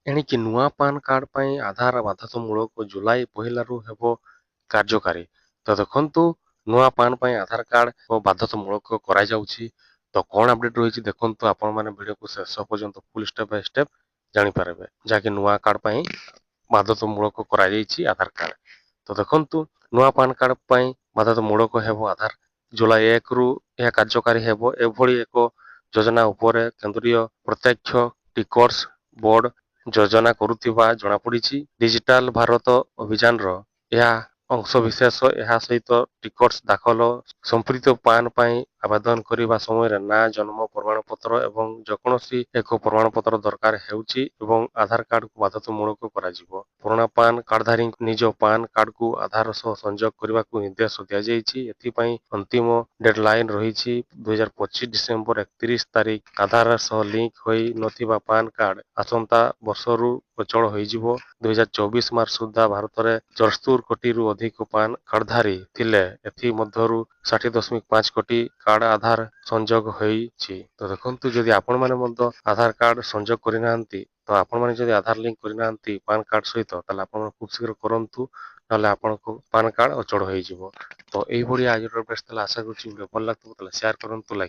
ଏଣିକି ନୂଆ PAN card ପାଇଁ ଆଧାର ବାଧ୍ୟତାମୂଳକ ଜୁଲାଇ 1ରୁ ହେବ କାର୍ଯ୍ୟକାରୀ। ତ ଦେଖନ୍ତୁ ନୂଆ ପାନ ପାଇଁ ଆଧାର କାର୍ଡ ବାଧ୍ୟତାମୂଳକ କରାଯାଉଛି। ତ କଣ ଅପଡେଟ ରହିଛି ଦେଖନ୍ତୁ ଆପଣମାନେ ଭିଡିଓକୁ ଶେଷ ପର୍ଯ୍ୟନ୍ତ ଫୁଲ ଷ୍ଟେପ ବାଇ ଷ୍ଟେପ ଜାଣିପାରିବେ ଯାହାକି ନୂଆ କାର୍ଡ ପାଇଁ ବାଧ୍ୟତାମୂଳକ କରାଯାଇଛି ଆଧାର କାର୍ଡ। ତ ଦେଖନ୍ତୁ ନୂଆ ପାନ କାର୍ଡ ପାଇଁ ବାଧ୍ୟତାମୂଳକ ହେବ ଆଧାର। ଜୁଲାଇ 1ରୁ ଏହା କାର୍ଯ୍ୟକାରୀ ହେବ। ଏଭଳି ଏକ ଯୋଜନା ଉପରେ କେନ୍ଦ୍ରୀୟ ପ୍ରତ୍ୟକ୍ଷ ଟିକସ ବୋର୍ଡ ଯୋଜନା କରୁଥିବା ଜଣାପଡିଛି। ଡିଜିଟାଲ ଭାରତ ଅଭିଯାନର ଏହା ଅଂଶବିଶେଷ। ଏହା ସହିତ ଟିକସ ଦାଖଲ ସମ୍ପୃକ୍ତ ପାନ ପାଇଁ ଆବେଦନ କରିବା ସମୟରେ ନାଁ, ଜନ୍ମ ପ୍ରମାଣପତ୍ର ଏବଂ ଯେକୌଣସି ଏକ ପ୍ରମାଣପତ୍ର ଦରକାର ହେଉଛି ଏବଂ ଆଧାର କାର୍ଡକୁ ବାଧ୍ୟତାମୂଳକ କରାଯିବ। ପୁରୁଣା ପାନ କାର୍ଡଧାରୀଙ୍କୁ ନିଜ ପାନ କାର୍ଡକୁ ଆଧାର ସହ ସଂଯୋଗ କରିବାକୁ ନିର୍ଦ୍ଦେଶ ଦିଆଯାଇଛି। ଏଥିପାଇଁ ଅନ୍ତିମ ଡେଡଲାଇନ ରହିଛି 2025 ଡିସେମ୍ବର 31 ତାରିଖ। ଆଧାର ସହ ଲିଙ୍କ ହୋଇ ନଥିବା ପାନ କାର୍ଡ ଆସନ୍ତା ବର୍ଷରୁ ଅଚଳ ହୋଇଯିବ। 2024 ମାର୍ଚ୍ଚ ସୁଦ୍ଧା ଭାରତରେ 74 କୋଟିରୁ ଅଧିକ ପାନ କାର୍ଡଧାରୀ ଥିଲେ। ଏଥି ମଧ୍ୟରୁ 60.5 କୋଟି କାର୍ଡ ଆଧାର ସଂଯୋଗ ହୋଇଛି। ତ ଦେଖନ୍ତୁ ଯଦି ଆପଣମାନେ ମଧ୍ୟ ଆଧାର କାର୍ଡ ସଂଯୋଗ କରିନାହାନ୍ତି, ତ ଆପଣମାନେ ଯଦି ଆଧାର ଲିଙ୍କ କରିନାହାନ୍ତି ପାନ କାର୍ଡ ସହିତ, ତାହେଲେ ଆପଣ ଖୁବ ଶୀଘ୍ର କରନ୍ତୁ, ନହେଲେ ଆପଣଙ୍କ ପାନ କାର୍ଡ ଅଚଳ ହୋଇଯିବ। ତ ଏଇଭଳି ଆଜିର ବେଷ୍ଟ ଥିଲା। ଆଶା କରୁଛି ଭିଡ଼ିଓ ଭଲ ଲାଗୁଥିବ, ତାହେଲେ ସେୟାର କରନ୍ତୁ, ଲାଇକ୍